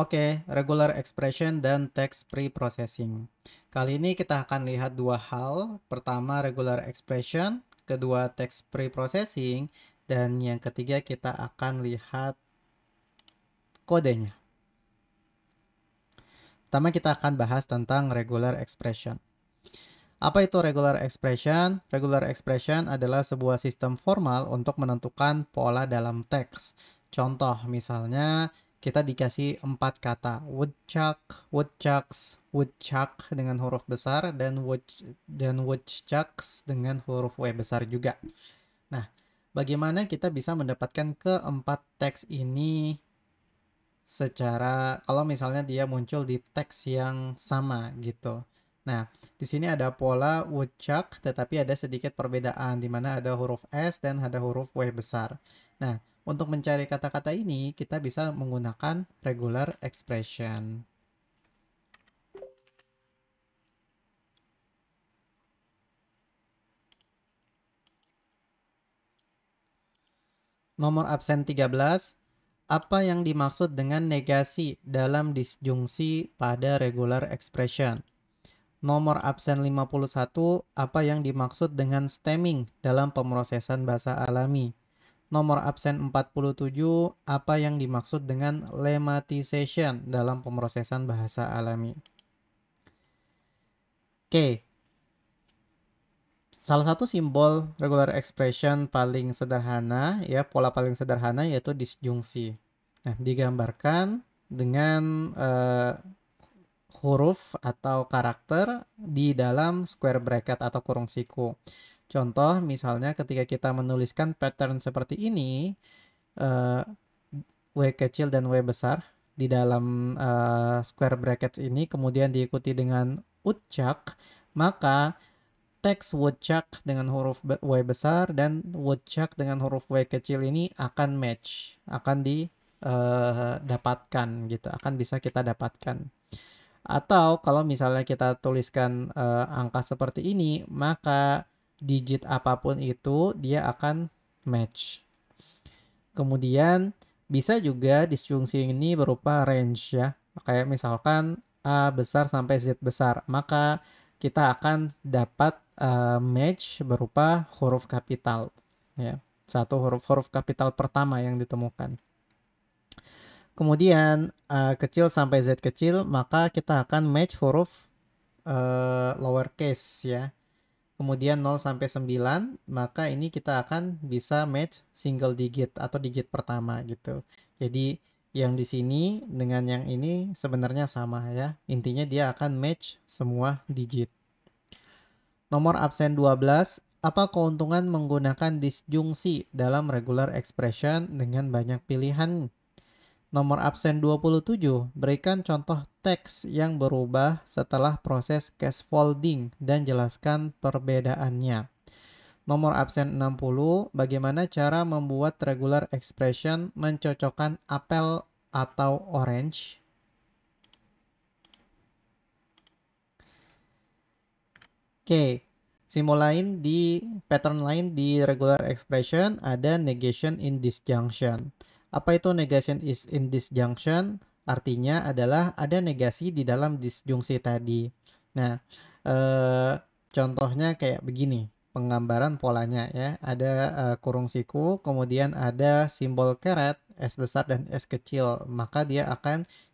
Oke, regular expression dan text pre-processing. Kali ini kita akan lihat dua hal. Pertama, regular expression, kedua text pre-processing, dan yang ketiga kita akan lihat kodenya. Pertama kita akan bahas tentang regular expression. Apa itu regular expression? Regular expression adalah sebuah sistem formal untuk menentukan pola dalam teks. Contoh, misalnya kita dikasih 4 kata, woodchuck, woodchucks, woodchuck dengan huruf besar, dan woodchucks dengan huruf W besar juga. Nah, bagaimana kita bisa mendapatkan keempat teks ini secara, kalau misalnya dia muncul di teks yang sama gitu. Nah, di sini ada pola woodchuck, tetapi ada sedikit perbedaan, di mana ada huruf S dan ada huruf W besar. Nah, untuk mencari kata-kata ini, kita bisa menggunakan regular expression. Nomor absen 13, apa yang dimaksud dengan negasi dalam disjungsi pada regular expression? Nomor absen 51, apa yang dimaksud dengan stemming dalam pemrosesan bahasa alami? Nomor absen 47, apa yang dimaksud dengan lemmatization dalam pemrosesan bahasa alami? Oke, salah satu simbol regular expression paling sederhana, ya, pola paling sederhana yaitu disjungsi. Nah, digambarkan dengan huruf atau karakter di dalam square bracket atau kurung siku. Contoh, misalnya ketika kita menuliskan pattern seperti ini, uh, W kecil dan W besar di dalam square bracket ini, kemudian diikuti dengan woodchuck, maka teks woodchuck dengan huruf W besar dan woodchuck dengan huruf W kecil ini akan match, akan didapatkan gitu, akan bisa kita dapatkan. Atau kalau misalnya kita tuliskan angka seperti ini, maka digit apapun itu dia akan match. Kemudian bisa juga disjungsi ini berupa range ya. Kayak misalkan A besar sampai Z besar, maka kita akan dapat match berupa huruf kapital ya. Satu huruf kapital pertama yang ditemukan. Kemudian kecil sampai Z kecil, maka kita akan match huruf lowercase ya. Kemudian 0 sampai 9, maka ini kita akan bisa match single digit atau digit pertama gitu. Jadi yang di sini dengan yang ini sebenarnya sama ya. Intinya dia akan match semua digit. Nomor absen 12, apa keuntungan menggunakan disjungsi dalam regular expression dengan banyak pilihan? Nomor absen 27, berikan contoh teks yang berubah setelah proses scaffolding dan jelaskan perbedaannya. Nomor absen 60, bagaimana cara membuat regular expression mencocokkan apel atau orange? Oke, simbol lain di pattern lain di regular expression ada negation in disjunction. Apa itu negation is in disjunction? Artinya adalah ada negasi di dalam disjungsi tadi. Nah, eh, contohnya kayak begini, penggambaran polanya ya. Ada kurung siku, kemudian ada simbol caret, S besar dan S kecil. Maka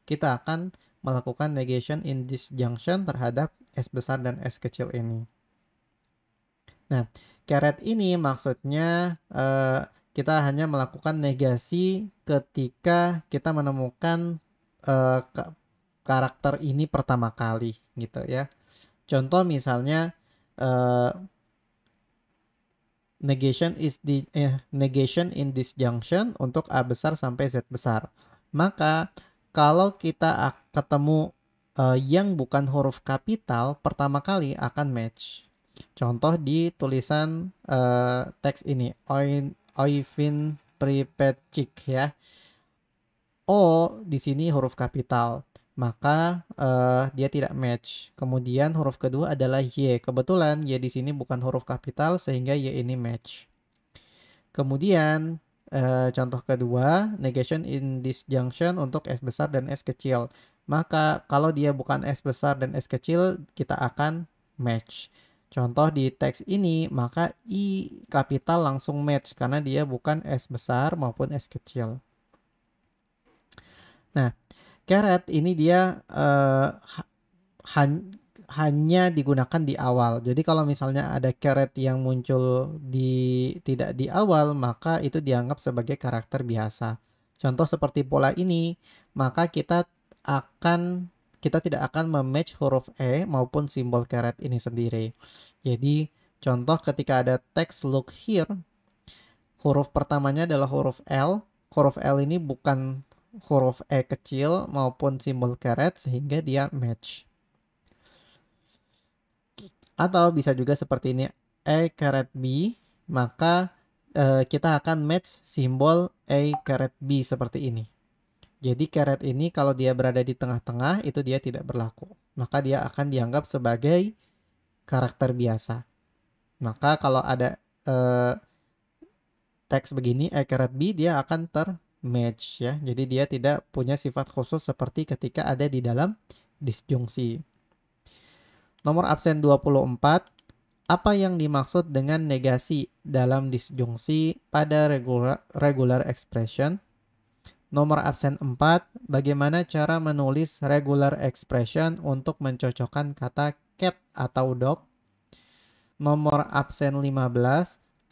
kita akan melakukan negation in disjunction terhadap S besar dan S kecil ini. Nah, caret ini maksudnya kita hanya melakukan negasi ketika kita menemukan karakter ini pertama kali gitu ya. Contoh misalnya negation in disjunction untuk A besar sampai Z besar. Maka kalau kita ketemu yang bukan huruf kapital pertama kali akan match. Contoh di tulisan teks ini, Oivin Pripetchik ya. O di sini huruf kapital, maka dia tidak match. Kemudian huruf kedua adalah Y. Kebetulan Y di sini bukan huruf kapital sehingga Y ini match. Kemudian Contoh kedua, negation in disjunction untuk S besar dan S kecil. Maka kalau dia bukan S besar dan S kecil, kita akan match. Contoh di teks ini, maka I kapital langsung match karena dia bukan S besar maupun S kecil. Nah, caret ini dia hanya digunakan di awal. Jadi kalau misalnya ada caret yang muncul tidak di awal, maka itu dianggap sebagai karakter biasa. Contoh seperti pola ini, maka kita tidak akan mematch huruf E maupun simbol caret ini sendiri. Jadi contoh ketika ada teks look here, huruf pertamanya adalah huruf L. Huruf L ini bukan huruf E kecil maupun simbol caret sehingga dia match. Atau bisa juga seperti ini, A caret B, maka kita akan match simbol A caret B seperti ini. Jadi caret ini kalau dia berada di tengah-tengah itu dia tidak berlaku. Maka dia akan dianggap sebagai karakter biasa. Maka kalau ada teks begini A caret B, dia akan termatch ya. Jadi dia tidak punya sifat khusus seperti ketika ada di dalam disjungsi. Nomor absen 24. Apa yang dimaksud dengan negasi dalam disjungsi pada regular expression? Nomor absen 4. Bagaimana cara menulis regular expression untuk mencocokkan kata cat atau dog? Nomor absen 15.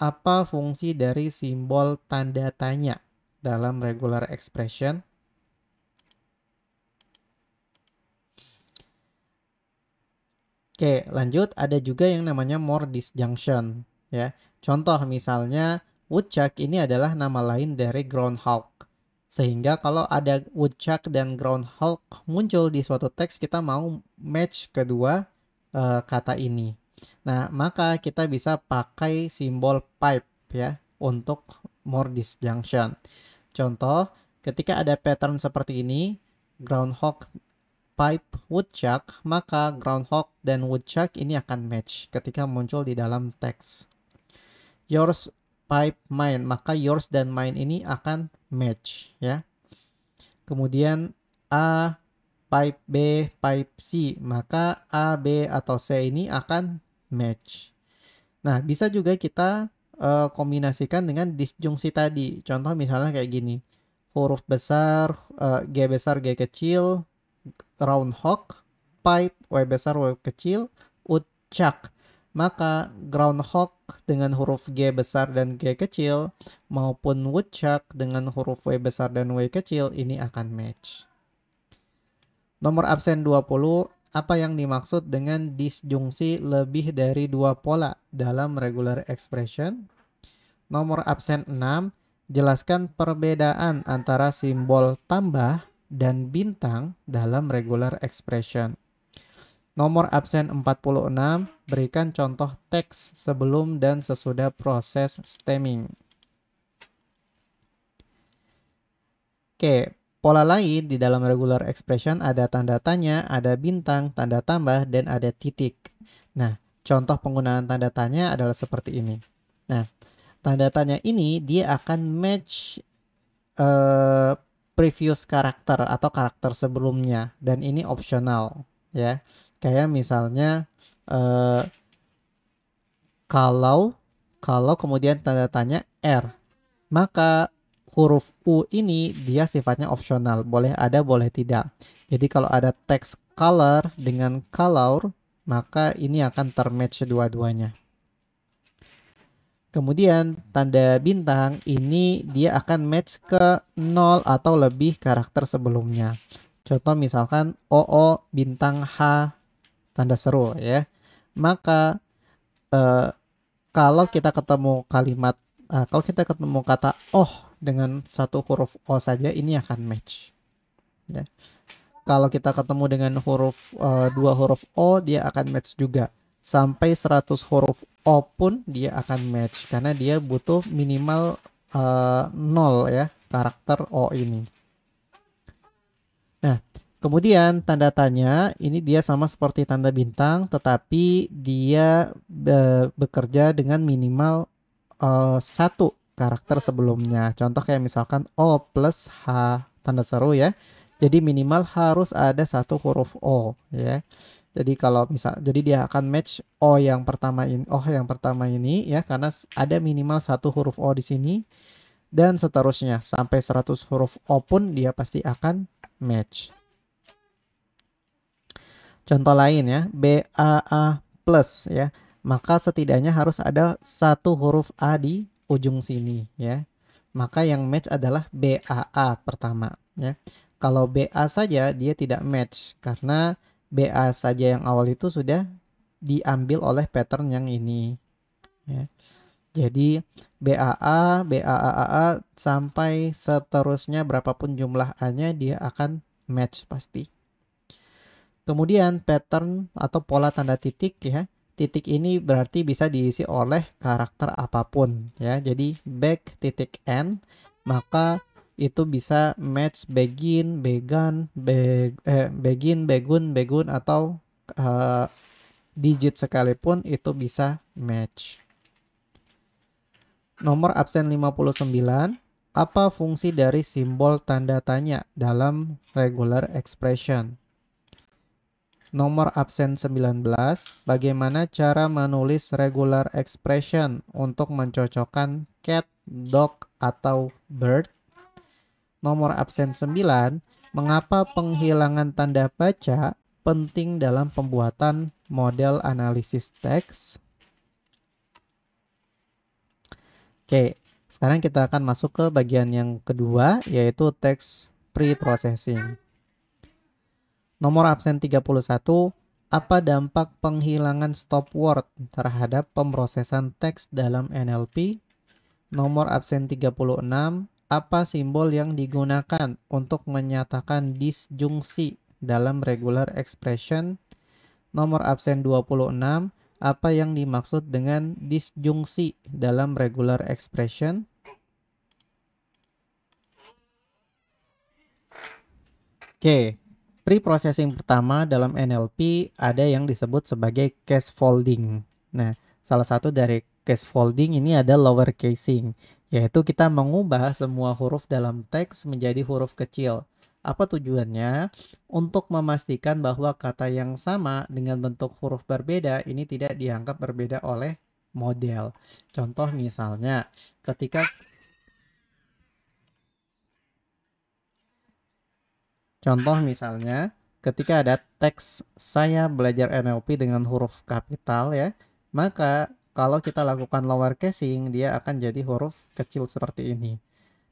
Apa fungsi dari simbol tanda tanya dalam regular expression? Oke, lanjut. Ada juga yang namanya more disjunction. Ya. Contoh misalnya, woodchuck ini adalah nama lain dari groundhog. Sehingga kalau ada woodchuck dan groundhog muncul di suatu teks, kita mau match kedua kata ini. Nah, maka kita bisa pakai simbol pipe ya untuk more disjunction. Contoh, ketika ada pattern seperti ini, groundhog pipe woodchuck, maka groundhog dan woodchuck ini akan match ketika muncul di dalam teks. Yours, pipe, mine, maka yours dan mine ini akan match ya. Kemudian A, pipe B, pipe C, maka A, B atau C ini akan match. Nah, bisa juga kita kombinasikan dengan disjungsi tadi. Contoh misalnya kayak gini. Huruf besar, G besar, G kecil, groundhog, pipe, W besar, W kecil, woodchuck. Maka groundhog dengan huruf G besar dan G kecil maupun woodchuck dengan huruf W besar dan W kecil ini akan match. Nomor absen 20, apa yang dimaksud dengan disjungsi lebih dari dua pola dalam regular expression? Nomor absen 6, jelaskan perbedaan antara simbol tambah dan bintang dalam regular expression. Nomor absen 46, berikan contoh teks sebelum dan sesudah proses stemming. Oke, pola lain di dalam regular expression ada tanda tanya, ada bintang, tanda tambah, dan ada titik. Nah, contoh penggunaan tanda tanya adalah seperti ini. Nah, tanda tanya ini dia akan match previous karakter atau karakter sebelumnya, dan ini optional ya. Kayak misalnya kalau kemudian tanda tanya R, maka huruf U ini dia sifatnya opsional, boleh ada boleh tidak. Jadi kalau ada teks color dengan color, maka ini akan termatch dua-duanya. Kemudian tanda bintang ini dia akan match ke 0 atau lebih karakter sebelumnya. Contoh misalkan OO bintang H tanda seru ya. Maka kalau kita ketemu kata oh dengan satu huruf O saja, ini akan match ya. Kalau kita ketemu dengan dua huruf O, dia akan match juga. Sampai 100 huruf O pun dia akan match karena dia butuh minimal 0 ya karakter O ini. Nah, kemudian tanda tanya ini dia sama seperti tanda bintang, tetapi dia bekerja dengan minimal 1 karakter sebelumnya. Contoh kayak misalkan O plus H tanda seru ya. Jadi minimal harus ada satu huruf O ya. Jadi kalau misal, jadi dia akan match O yang pertama ini, ya, karena ada minimal satu huruf O di sini, dan seterusnya sampai 100 huruf O pun dia pasti akan match. Contoh lain ya, BAA plus ya. Maka setidaknya harus ada satu huruf A di ujung sini ya. Maka yang match adalah BAA pertama ya. Kalau BA saja dia tidak match karena BA saja yang awal itu sudah diambil oleh pattern yang ini ya. Jadi BAA, BAAA sampai seterusnya berapapun jumlah A-nya dia akan match pasti. Kemudian pattern atau pola tanda titik ya. Titik ini berarti bisa diisi oleh karakter apapun ya. Jadi back titik end, maka itu bisa match begin, began, begin, begun, begun, atau digit sekalipun itu bisa match. Nomor absen 59. Apa fungsi dari simbol tanda tanya dalam regular expression? Nomor absen 19, bagaimana cara menulis regular expression untuk mencocokkan cat, dog, atau bird? Nomor absen 9, mengapa penghilangan tanda baca penting dalam pembuatan model analisis teks? Oke, sekarang kita akan masuk ke bagian yang kedua, yaitu text pre-processing. Nomor absen 31, apa dampak penghilangan stop word terhadap pemrosesan teks dalam NLP? Nomor absen 36, apa simbol yang digunakan untuk menyatakan disjungsi dalam regular expression? Nomor absen 26, apa yang dimaksud dengan disjungsi dalam regular expression? Oke. Pre-processing pertama dalam NLP ada yang disebut sebagai case folding. Nah, salah satu dari case folding ini ada lower casing, yaitu kita mengubah semua huruf dalam teks menjadi huruf kecil. Apa tujuannya? Untuk memastikan bahwa kata yang sama dengan bentuk huruf berbeda ini tidak dianggap berbeda oleh model. Contoh misalnya, ketika ketika ada teks saya belajar NLP dengan huruf kapital ya, maka kalau kita lakukan lower casing, dia akan jadi huruf kecil seperti ini.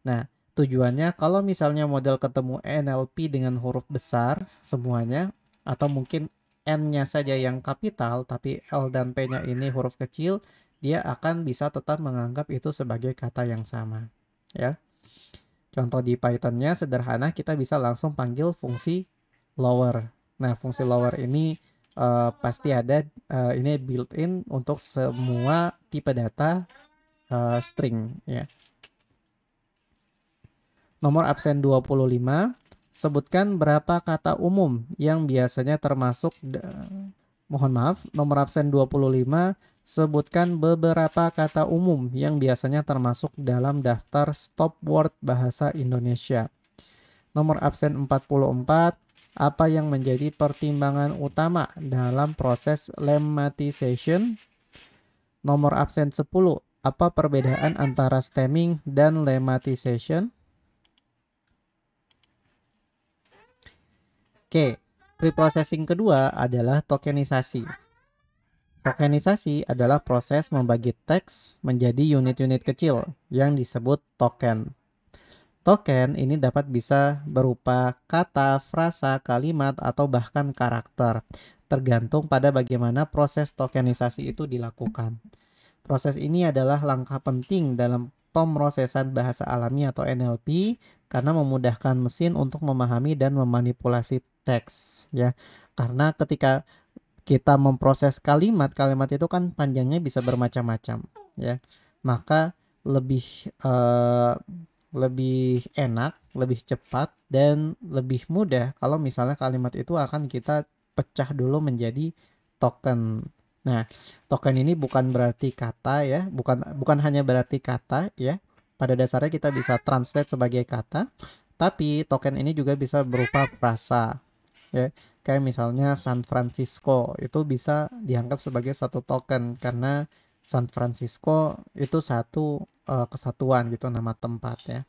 Nah, tujuannya kalau misalnya model ketemu NLP dengan huruf besar semuanya, atau mungkin N-nya saja yang kapital, tapi L dan P-nya ini huruf kecil, dia akan bisa tetap menganggap itu sebagai kata yang sama. Ya. Contoh di Python-nya sederhana, kita bisa langsung panggil fungsi lower. Nah, fungsi lower ini pasti ada, ini built-in untuk semua tipe data string ya. Nomor absen 25, sebutkan berapa kata umum yang biasanya termasuk nomor absen 25, sebutkan beberapa kata umum yang biasanya termasuk dalam daftar stop word bahasa Indonesia. Nomor absen 44, apa yang menjadi pertimbangan utama dalam proses lemmatization? Nomor absen 10, apa perbedaan antara stemming dan lemmatization? Oke, preprocessing kedua adalah tokenisasi. Tokenisasi adalah proses membagi teks menjadi unit-unit kecil yang disebut token. Token ini dapat bisa berupa kata, frasa, kalimat, atau bahkan karakter, tergantung pada bagaimana proses tokenisasi itu dilakukan. Proses ini adalah langkah penting dalam pemrosesan bahasa alami atau NLP karena memudahkan mesin untuk memahami dan memanipulasi teks ya. Karena ketika kita memproses kalimat itu kan panjangnya bisa bermacam-macam ya. Maka lebih lebih enak, lebih cepat, dan lebih mudah kalau misalnya kalimat itu akan kita pecah dulu menjadi token. Nah, token ini bukan berarti kata ya, bukan hanya berarti kata ya, pada dasarnya kita bisa translate sebagai kata, tapi token ini juga bisa berupa frasa, ya. Kayak misalnya San Francisco itu bisa dianggap sebagai satu token karena San Francisco itu satu kesatuan gitu, nama tempat ya.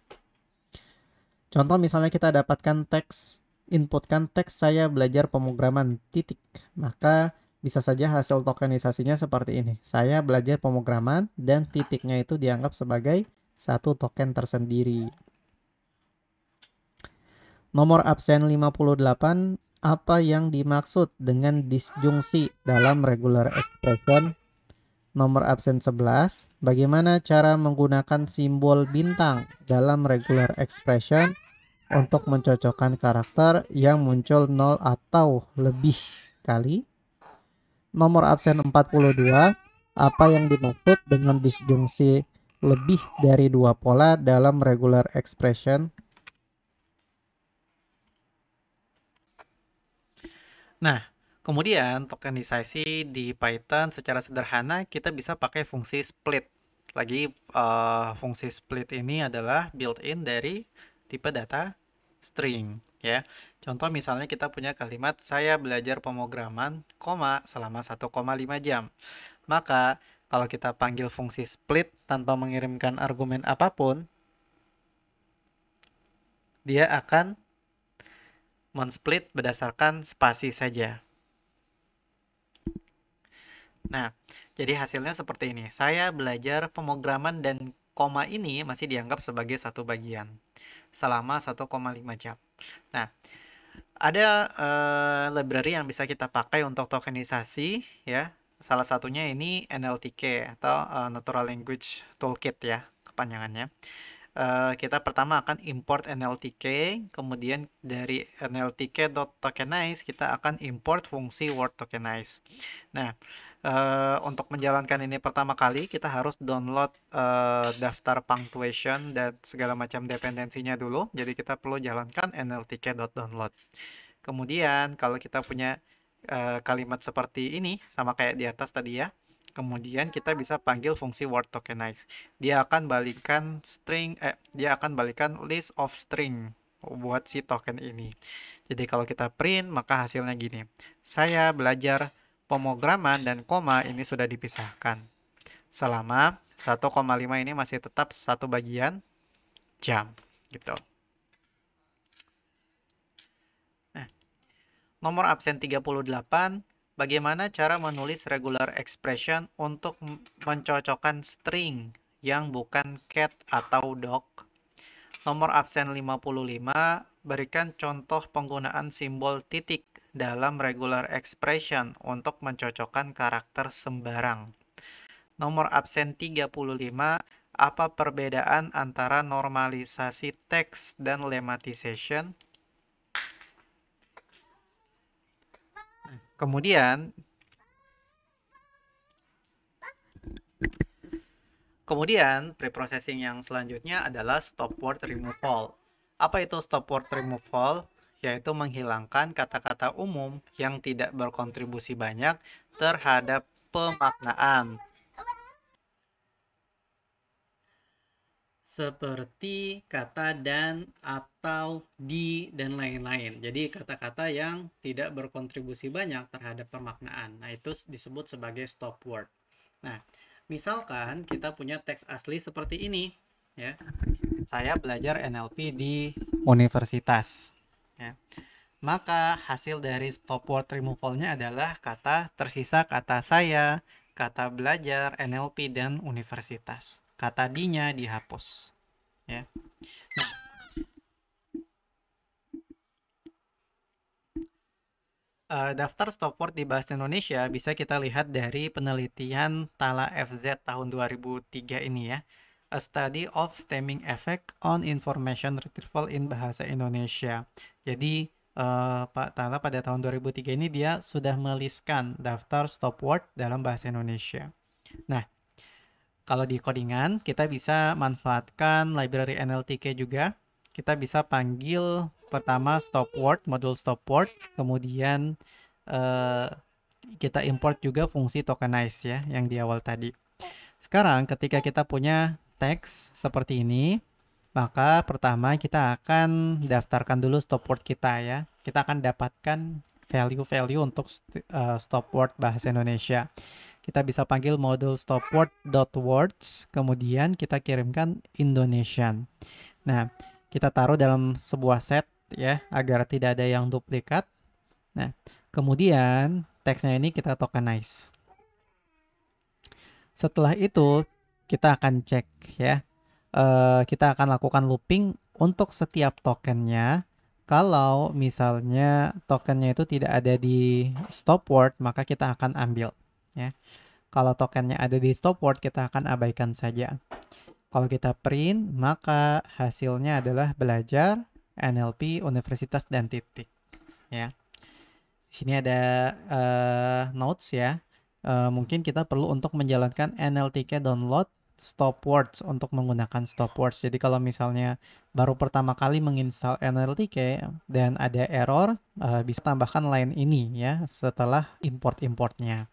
Contoh misalnya kita dapatkan teks, inputkan teks saya belajar pemrograman titik, maka bisa saja hasil tokenisasinya seperti ini. Saya belajar pemrograman dan titiknya itu dianggap sebagai satu token tersendiri. Nomor absen 58, apa yang dimaksud dengan disjungsi dalam regular expression? Nomor absen 11, bagaimana cara menggunakan simbol bintang dalam regular expression untuk mencocokkan karakter yang muncul 0 atau lebih kali? Nomor absen 42, apa yang dimaksud dengan disjungsi lebih dari dua pola dalam regular expression? Nah, kemudian tokenisasi di Python secara sederhana kita bisa pakai fungsi split. Lagi fungsi split ini adalah built-in dari tipe data string ya. Contoh misalnya kita punya kalimat saya belajar pemrograman, selama 1,5 jam. Maka kalau kita panggil fungsi split tanpa mengirimkan argumen apapun, dia akan men-split berdasarkan spasi saja. Nah, jadi hasilnya seperti ini. Saya belajar pemrograman dan koma ini masih dianggap sebagai satu bagian selama 1,5 jam. Nah, ada library yang bisa kita pakai untuk tokenisasi ya. Salah satunya ini NLTK atau Natural Language Toolkit ya, kepanjangannya. Kita pertama akan import NLTK, kemudian dari NLTK.tokenize kita akan import fungsi word tokenize. Nah, untuk menjalankan ini pertama kali kita harus download daftar punctuation dan segala macam dependensinya dulu. Jadi kita perlu jalankan nltk.download. Kemudian kalau kita punya kalimat seperti ini sama kayak di atas tadi ya. Kemudian kita bisa panggil fungsi word tokenize. Dia akan balikan list of string buat si token ini. Jadi kalau kita print maka hasilnya gini. Saya belajar pemrograman dan koma ini sudah dipisahkan. Selama 1,5 ini masih tetap satu bagian jam gitu. Nah, nomor absen 38, bagaimana cara menulis regular expression untuk mencocokkan string yang bukan cat atau dog? Nomor absen 55, berikan contoh penggunaan simbol titik dalam regular expression untuk mencocokkan karakter sembarang. Nomor absen 35, apa perbedaan antara normalisasi teks dan lemmatization? Kemudian preprocessing yang selanjutnya adalah stop word removal. Apa itu stop word removal? Yaitu menghilangkan kata-kata umum yang tidak berkontribusi banyak terhadap pemaknaan. Seperti kata dan, atau, di, dan lain-lain. Jadi kata-kata yang tidak berkontribusi banyak terhadap pemaknaan. Nah, itu disebut sebagai stop word. Nah, misalkan kita punya teks asli seperti ini, ya. Saya belajar NLP di universitas, ya. Maka hasil dari stop word removal-nya adalah tersisa kata saya, kata belajar, NLP, dan universitas. Kata di-nya dihapus. Ya. Daftar stop word di bahasa Indonesia bisa kita lihat dari penelitian Tala FZ tahun 2003 ini ya. A Study of Stemming Effect on Information Retrieval in Bahasa Indonesia. Jadi Pak Tala pada tahun 2003 ini dia sudah meliskan daftar stop word dalam bahasa Indonesia. Nah, kalau di codingan kita bisa manfaatkan library NLTK juga. Kita bisa panggil pertama stop word, modul stop word, kemudian kita import juga fungsi tokenize ya yang di awal tadi. Sekarang ketika kita punya teks seperti ini, maka pertama kita akan daftarkan dulu stop word kita ya. Kita akan dapatkan value-value untuk stop word bahasa Indonesia. Kita bisa panggil modul stopword.words, kemudian kita kirimkan Indonesian. Nah, kita taruh dalam sebuah set ya, agar tidak ada yang duplikat. Nah, kemudian teksnya ini kita tokenize. Setelah itu, kita akan cek ya. Kita akan lakukan looping untuk setiap tokennya. Kalau misalnya tokennya itu tidak ada di stop word, maka kita akan ambil ya. Kalau tokennya ada di stop word, kita akan abaikan saja. Kalau kita print, maka hasilnya adalah belajar NLP Universitas dan titik. Ya. Di sini ada notes ya. Mungkin kita perlu untuk menjalankan NLTK download stop words untuk menggunakan stop words. Jadi kalau misalnya baru pertama kali menginstal NLTK dan ada error, bisa tambahkan line ini ya setelah import-importnya.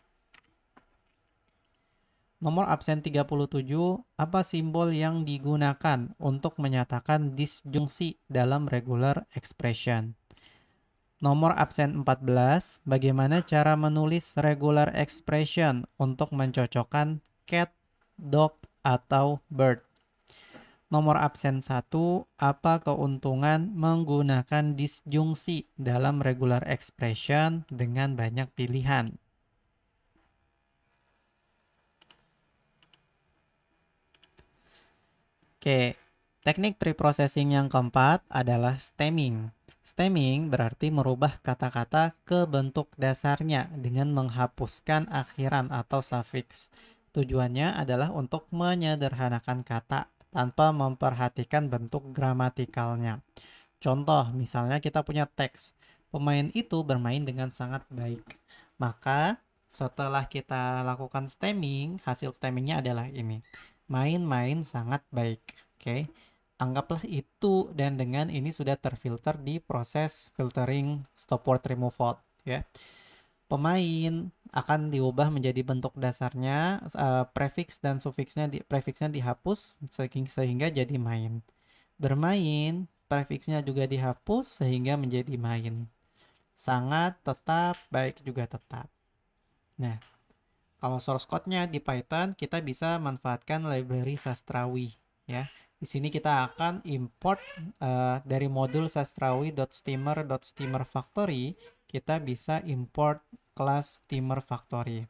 Nomor absen 37, apa simbol yang digunakan untuk menyatakan disjungsi dalam regular expression? Nomor absen 14, bagaimana cara menulis regular expression untuk mencocokkan cat, dog, atau bird? Nomor absen 1, apa keuntungan menggunakan disjungsi dalam regular expression dengan banyak pilihan? Oke, teknik preprocessing yang keempat adalah stemming. Stemming berarti merubah kata-kata ke bentuk dasarnya dengan menghapuskan akhiran atau suffix. Tujuannya adalah untuk menyederhanakan kata tanpa memperhatikan bentuk gramatikalnya. Contoh, misalnya kita punya teks, pemain itu bermain dengan sangat baik. Maka setelah kita lakukan stemming, hasil stemmingnya adalah ini. Main-main sangat baik. Oke. Anggaplah itu dan dengan ini sudah terfilter di proses filtering stop word removal ya. Pemain akan diubah menjadi bentuk dasarnya, prefix dan sufiksnya dihapus sehingga jadi main. Bermain, prefiksnya juga dihapus sehingga menjadi main. Sangat, tetap, baik juga tetap. Nah, kalau source code-nya di Python, kita bisa manfaatkan library sastrawi ya. Di sini kita akan import dari modul sastrawi.steamer.steamerFactory, kita bisa import kelas steamer factory.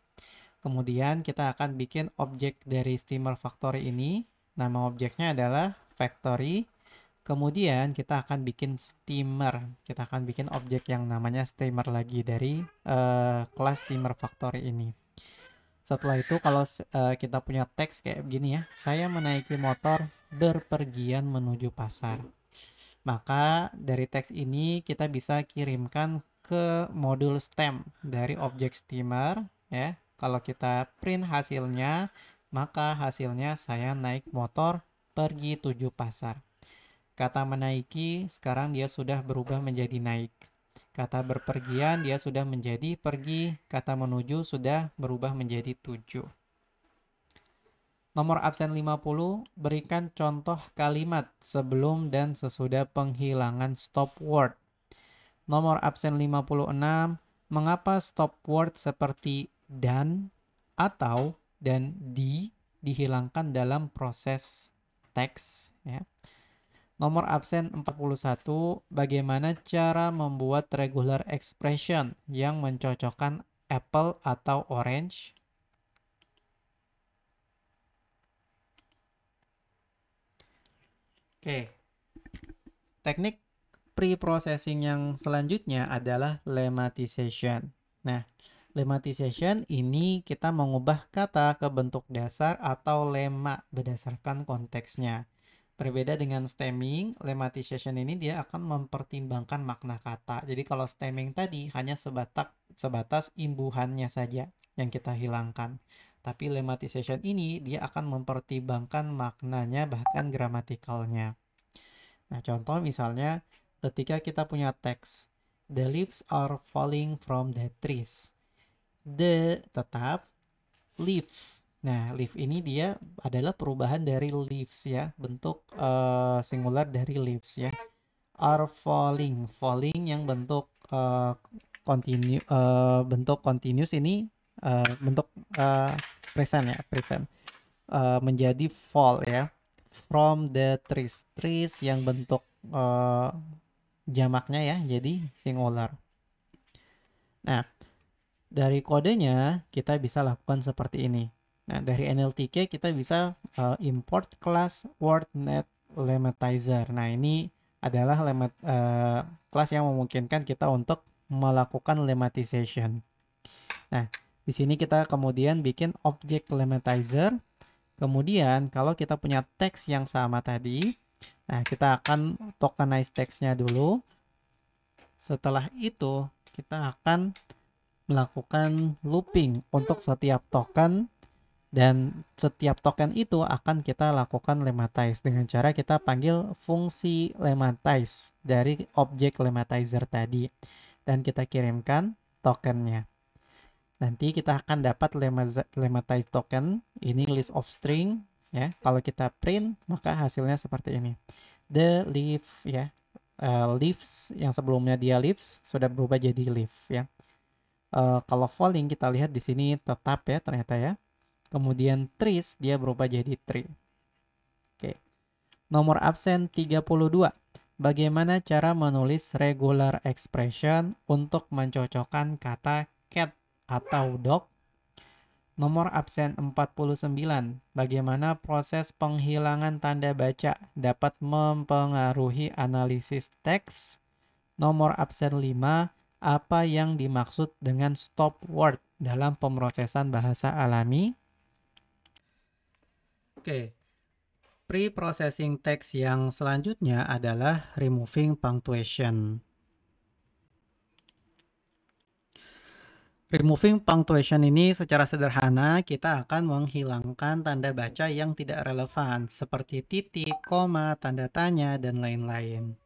Kemudian kita akan bikin objek dari steamer factory ini. Nama objeknya adalah factory. Kemudian kita akan bikin steamer. Kita akan bikin objek yang namanya steamer lagi dari kelas steamer factory ini. Setelah itu kalau kita punya teks kayak begini ya, saya menaiki motor berpergian menuju pasar. Maka dari teks ini kita bisa kirimkan ke modul stem dari objek steamer ya. Kalau kita print hasilnya, maka hasilnya saya naik motor pergi tuju pasar. Kata menaiki sekarang dia sudah berubah menjadi naik. Kata berpergian dia sudah menjadi pergi, kata menuju sudah berubah menjadi tuju. Nomor absen 50, berikan contoh kalimat sebelum dan sesudah penghilangan stop word. Nomor absen 56, mengapa stop word seperti dan, atau, dan dihilangkan dalam proses teks ya. Nomor absen 41, bagaimana cara membuat regular expression yang mencocokkan apple atau orange? Oke, teknik pre-processing yang selanjutnya adalah lemmatization. Nah, lemmatization ini kita mengubah kata ke bentuk dasar atau lemma berdasarkan konteksnya. Berbeda dengan stemming, lemmatization ini dia akan mempertimbangkan makna kata. Jadi kalau stemming tadi hanya sebatas imbuhannya saja yang kita hilangkan. Tapi lemmatization ini dia akan mempertimbangkan maknanya bahkan gramatikalnya. Nah, contoh misalnya ketika kita punya teks, the leaves are falling from the trees. The tetap, leaf Nah, leaf ini dia adalah perubahan dari leaves ya, bentuk singular dari leaves ya. Are falling, falling yang bentuk bentuk continuous ini bentuk present ya, present. Menjadi fall ya. From the trees, trees yang bentuk jamaknya ya, jadi singular. Nah, dari kodenya kita bisa lakukan seperti ini. Nah, dari NLTK kita bisa import class WordNet Lematizer. Nah, ini adalah kelas yang memungkinkan kita untuk melakukan lemmatization. Nah, di sini kita kemudian bikin object lematizer. Kemudian kalau kita punya teks yang sama tadi, nah kita akan tokenize teksnya dulu. Setelah itu kita akan melakukan looping untuk setiap token, dan setiap token itu akan kita lakukan lematize dengan cara kita panggil fungsi lematize dari objek lematizer tadi dan kita kirimkan tokennya. Nanti kita akan dapat lematize token, ini list of string ya. Kalau kita print maka hasilnya seperti ini. The leaf ya. Leaves yang sebelumnya dia leaves sudah berubah jadi leaf ya. Kalau falling kita lihat di sini tetap ya ternyata ya. Kemudian trees dia berubah jadi tree. Oke. Nomor absen 32. Bagaimana cara menulis regular expression untuk mencocokkan kata cat atau dog? Nomor absen 49. Bagaimana proses penghilangan tanda baca dapat mempengaruhi analisis teks? Nomor absen 5. Apa yang dimaksud dengan stop word dalam pemrosesan bahasa alami? Oke, pre-processing teks yang selanjutnya adalah removing punctuation. Removing punctuation ini secara sederhana kita akan menghilangkan tanda baca yang tidak relevan seperti titik, koma, tanda tanya, dan lain-lain.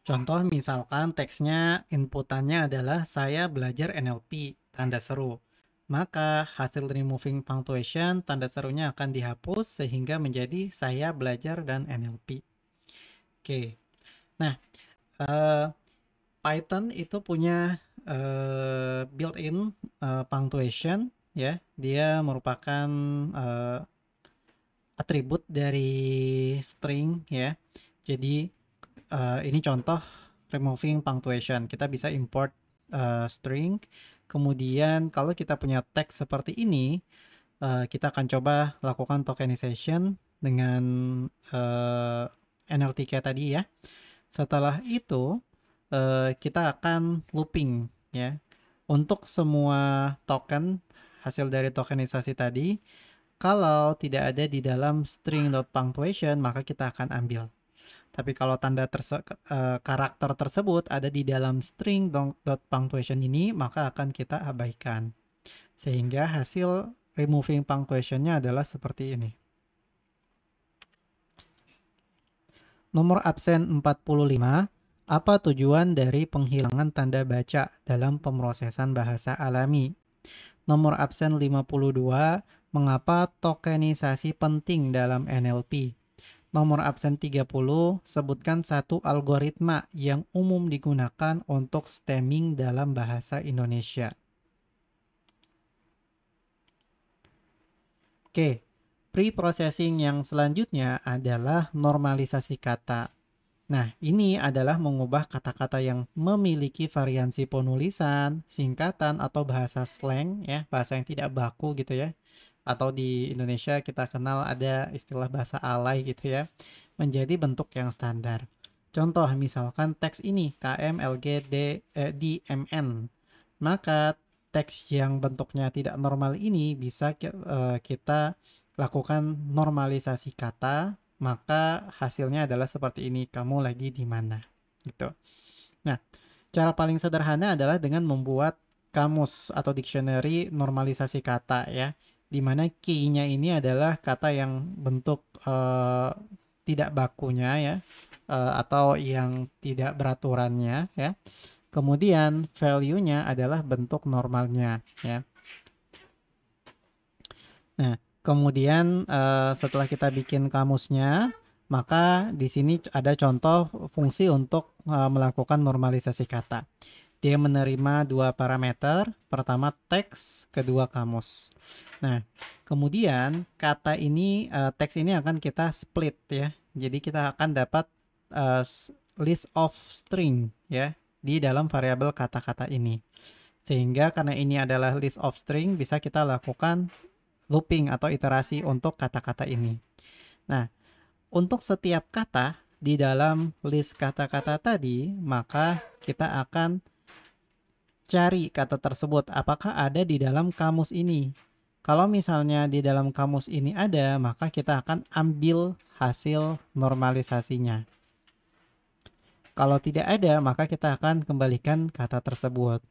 Contoh misalkan teksnya inputannya adalah saya belajar NLP, tanda seru. Maka hasil removing punctuation, tanda serunya akan dihapus sehingga menjadi saya belajar dan NLP. Oke, nah Python itu punya built-in punctuation ya. Dia merupakan atribut dari string ya. Jadi ini contoh removing punctuation. Kita bisa import string. Kemudian kalau kita punya teks seperti ini, kita akan coba lakukan tokenization dengan NLTK tadi ya. Setelah itu kita akan looping ya. Untuk semua token hasil dari tokenisasi tadi, kalau tidak ada di dalam string.punctuation maka kita akan ambil. Tapi kalau karakter tersebut ada di dalam string.punctuation ini, maka akan kita abaikan. Sehingga hasil removing punctuation-nya adalah seperti ini. Nomor absen 45. Apa tujuan dari penghilangan tanda baca dalam pemrosesan bahasa alami? Nomor absen 52. Mengapa tokenisasi penting dalam NLP? Nomor absen 30, sebutkan satu algoritma yang umum digunakan untuk stemming dalam bahasa Indonesia. Oke, pre-processing yang selanjutnya adalah normalisasi kata. Nah, ini adalah mengubah kata-kata yang memiliki variansi penulisan, singkatan, atau bahasa slang, ya, bahasa yang tidak baku gitu ya. Atau di Indonesia kita kenal ada istilah bahasa alay gitu ya, menjadi bentuk yang standar. Contoh misalkan teks ini KMLGDMN. Maka teks yang bentuknya tidak normal ini bisa kita lakukan normalisasi kata, maka hasilnya adalah seperti ini, kamu lagi di mana gitu. Nah, cara paling sederhana adalah dengan membuat kamus atau dictionary normalisasi kata ya, di mana key-nya ini adalah kata yang bentuk tidak bakunya ya, atau yang tidak beraturannya ya. Kemudian value-nya adalah bentuk normalnya ya. Nah, kemudian setelah kita bikin kamusnya, maka di sini ada contoh fungsi untuk melakukan normalisasi kata. Dia menerima dua parameter, pertama teks, kedua kamus. Nah, kemudian kata ini, teks ini akan kita split ya. Jadi kita akan dapat list of string ya di dalam variabel kata-kata ini. Sehingga karena ini adalah list of string, bisa kita lakukan looping atau iterasi untuk kata-kata ini. Nah, untuk setiap kata di dalam list kata-kata tadi, maka kita akan cari kata tersebut apakah ada di dalam kamus ini. Kalau misalnya di dalam kamus ini ada, maka kita akan ambil hasil normalisasinya. Kalau tidak ada, maka kita akan kembalikan kata tersebut.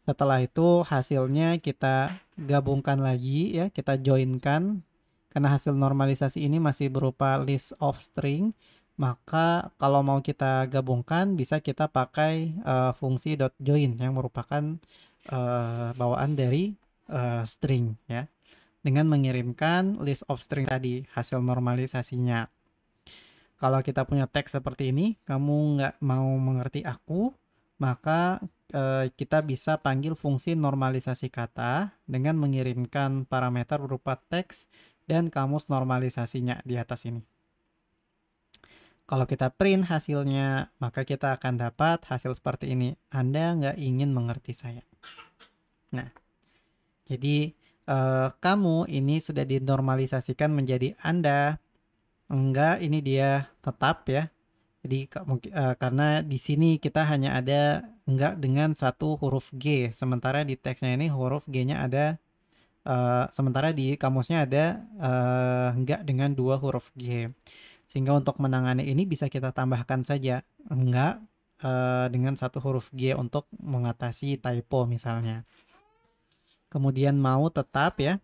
Setelah itu hasilnya kita gabungkan lagi ya, kita joinkan. Karena hasil normalisasi ini masih berupa list of string, maka kalau mau kita gabungkan bisa kita pakai fungsi .join yang merupakan bawaan dari string ya. Dengan mengirimkan list of string tadi, hasil normalisasinya. Kalau kita punya teks seperti ini, kamu nggak mau mengerti aku, maka kita bisa panggil fungsi normalisasi kata dengan mengirimkan parameter berupa teks dan kamus normalisasinya di atas ini. Kalau kita print hasilnya, maka kita akan dapat hasil seperti ini. Anda nggak ingin mengerti saya. Nah, jadi kamu ini sudah dinormalisasikan menjadi Anda. Enggak, ini dia tetap ya. Jadi karena di sini kita hanya ada enggak dengan satu huruf G, sementara di teksnya ini huruf G-nya ada, sementara di kamusnya ada enggak dengan dua huruf G. Sehingga untuk menangani ini bisa kita tambahkan saja enggak dengan satu huruf G untuk mengatasi typo misalnya. Kemudian mau tetap ya,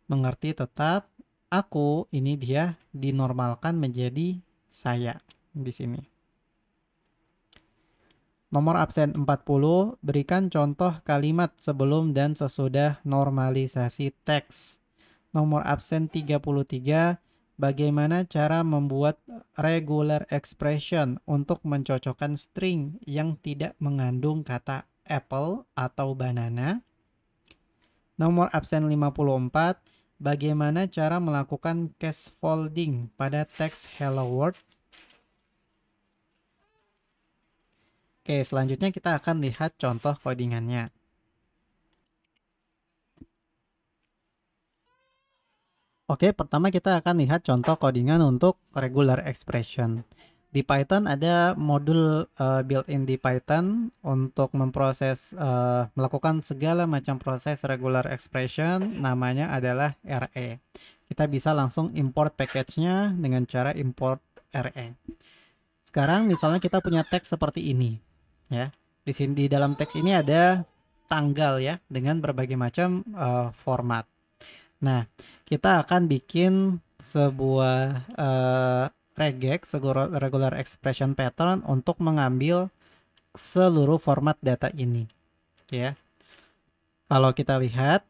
mengerti tetap, aku ini dia dinormalkan menjadi saya di sini. Nomor absen 40, berikan contoh kalimat sebelum dan sesudah normalisasi teks. Nomor absen 33, bagaimana cara membuat regular expression untuk mencocokkan string yang tidak mengandung kata apple atau banana. Nomor absen 54, bagaimana cara melakukan case folding pada teks hello world. Oke, selanjutnya kita akan lihat contoh codingannya. Oke, pertama kita akan lihat contoh codingan untuk regular expression. Di Python ada modul built-in di Python untuk memproses, melakukan segala macam proses regular expression, namanya adalah RE. Kita bisa langsung import package-nya dengan cara import RE. Sekarang misalnya kita punya teks seperti ini, ya. Di sini di dalam teks ini ada tanggal ya dengan berbagai macam format. Nah, kita akan bikin sebuah regex, regular expression pattern untuk mengambil seluruh format data ini. Ya, kalau kita lihat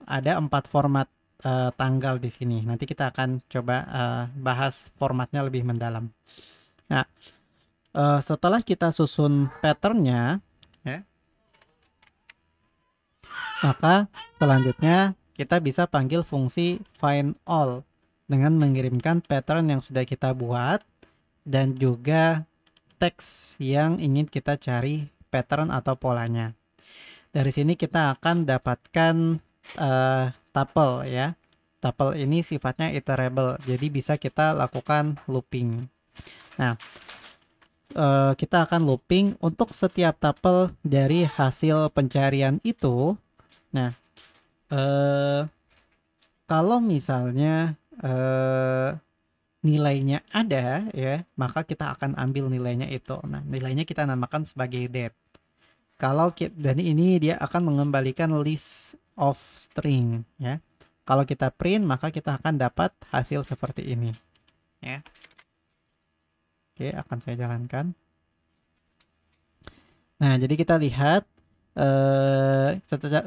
ada 4 format tanggal di sini. Nanti kita akan coba bahas formatnya lebih mendalam. Nah, setelah kita susun patternnya, ya, maka selanjutnya kita bisa panggil fungsi find all dengan mengirimkan pattern yang sudah kita buat dan juga teks yang ingin kita cari pattern atau polanya. Dari sini kita akan dapatkan tuple ya. Tuple ini sifatnya iterable, jadi bisa kita lakukan looping. Nah, kita akan looping untuk setiap tuple dari hasil pencarian itu. Nah, kalau misalnya nilainya ada ya, maka kita akan ambil nilainya itu. Nah, nilainya kita namakan sebagai date. Kalau dan ini dia akan mengembalikan list of string ya. Kalau kita print maka kita akan dapat hasil seperti ini ya. Oke, akan saya jalankan. Nah, jadi kita lihat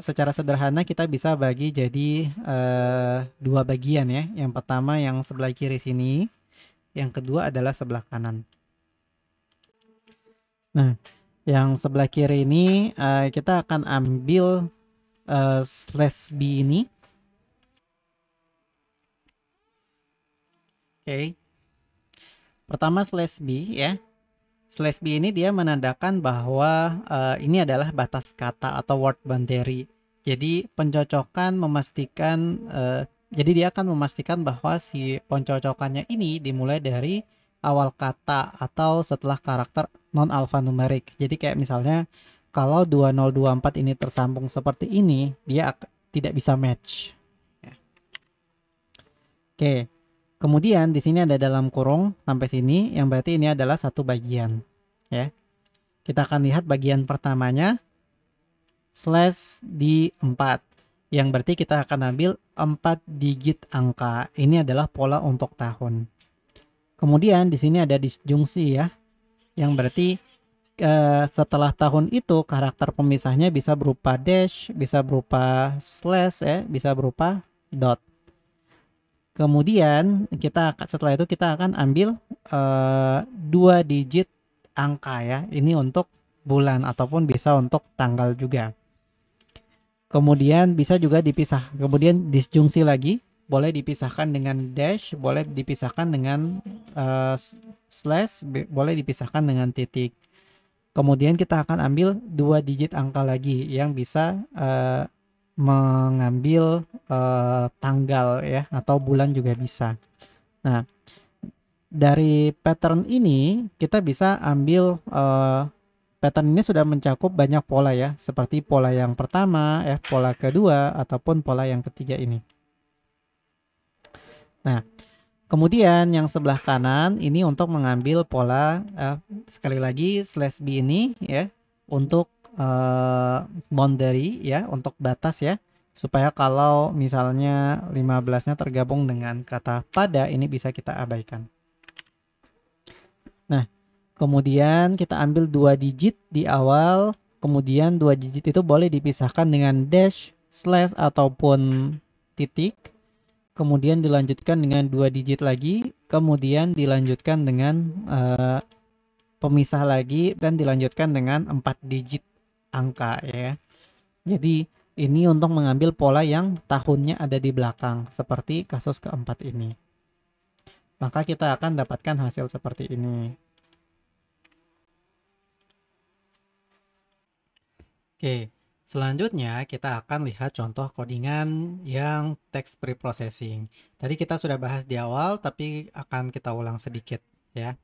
secara sederhana kita bisa bagi jadi dua bagian ya. Yang pertama yang sebelah kiri sini, yang kedua adalah sebelah kanan. Nah, yang sebelah kiri ini kita akan ambil slash B ini. Oke. Pertama slash B ya. Slash B ini dia menandakan bahwa ini adalah batas kata atau word boundary. Jadi pencocokan memastikan jadi dia akan memastikan bahwa si pencocokannya ini dimulai dari awal kata atau setelah karakter non alphanumerik. Jadi kayak misalnya kalau 2024 ini tersambung seperti ini, dia tidak bisa match. Ya. Oke. Kemudian di sini ada dalam kurung sampai sini, yang berarti ini adalah satu bagian. Ya. Kita akan lihat bagian pertamanya slash di 4. Yang berarti kita akan ambil 4 digit angka. Ini adalah pola untuk tahun. Kemudian di sini ada disjungsi ya. Yang berarti setelah tahun itu karakter pemisahnya bisa berupa dash, bisa berupa slash ya, bisa berupa dot. Kemudian setelah itu kita akan ambil 2 digit angka ya. Ini untuk bulan ataupun bisa untuk tanggal juga. Kemudian bisa juga dipisah. Kemudian disjungsi lagi, boleh dipisahkan dengan dash, boleh dipisahkan dengan slash, boleh dipisahkan dengan titik. Kemudian kita akan ambil 2 digit angka lagi yang bisa mengambil tanggal ya, atau bulan juga bisa. Nah, dari pattern ini kita bisa ambil pattern ini sudah mencakup banyak pola ya, seperti pola yang pertama ya, pola kedua ataupun pola yang ketiga ini. Nah, kemudian yang sebelah kanan ini untuk mengambil pola sekali lagi slash B ini ya, untuk boundary ya, untuk batas ya, supaya kalau misalnya 15-nya tergabung dengan kata pada, ini bisa kita abaikan. Nah, kemudian kita ambil 2 digit di awal, kemudian 2 digit itu boleh dipisahkan dengan dash, slash ataupun titik. Kemudian dilanjutkan dengan 2 digit lagi, kemudian dilanjutkan dengan pemisah lagi, dan dilanjutkan dengan 4 digit angka ya. Jadi ini untuk mengambil pola yang tahunnya ada di belakang, seperti kasus keempat ini. Maka kita akan dapatkan hasil seperti ini. Oke, selanjutnya kita akan lihat contoh codingan yang text preprocessing. Tadi kita sudah bahas di awal, tapi akan kita ulang sedikit ya.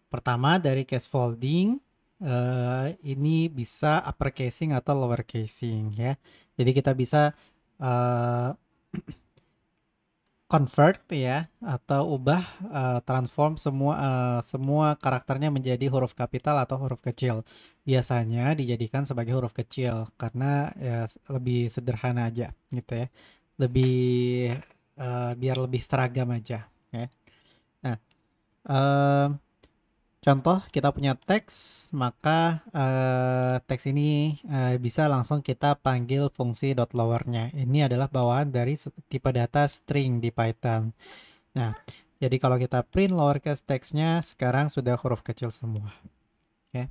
Pertama dari case folding, ini bisa upper casing atau lower casing ya. Jadi kita bisa convert ya, atau ubah transform semua karakternya menjadi huruf kapital atau huruf kecil. Biasanya dijadikan sebagai huruf kecil karena ya lebih sederhana aja gitu ya. Lebih biar lebih seragam aja ya. Nah, contoh kita punya teks, maka teks ini bisa langsung kita panggil fungsi .lowernya. Ini adalah bawaan dari tipe data string di Python. Nah, jadi kalau kita print lowercase teksnya sekarang sudah huruf kecil semua. Ya.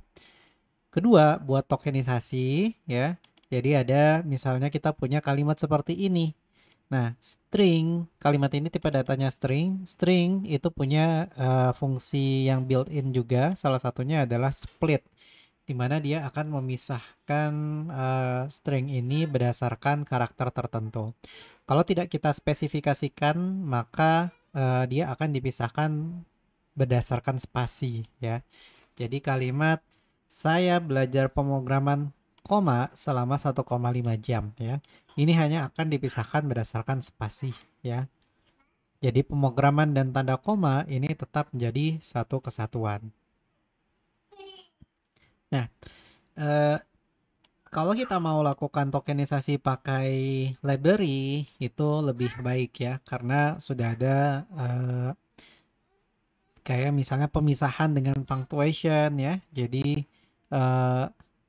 Kedua, buat tokenisasi ya. Jadi ada misalnya kita punya kalimat seperti ini. Nah, string, kalimat ini tipe datanya string. String itu punya fungsi yang built-in juga. Salah satunya adalah split, di mana dia akan memisahkan string ini berdasarkan karakter tertentu. Kalau tidak kita spesifikasikan, maka dia akan dipisahkan berdasarkan spasi ya. Jadi kalimat saya belajar pemrograman koma selama 1,5 jam ya. Ini hanya akan dipisahkan berdasarkan spasi ya. Jadi pemrograman dan tanda koma ini tetap menjadi satu kesatuan. Nah, kalau kita mau lakukan tokenisasi pakai library itu lebih baik ya, karena sudah ada kayak misalnya pemisahan dengan punctuation ya. Jadi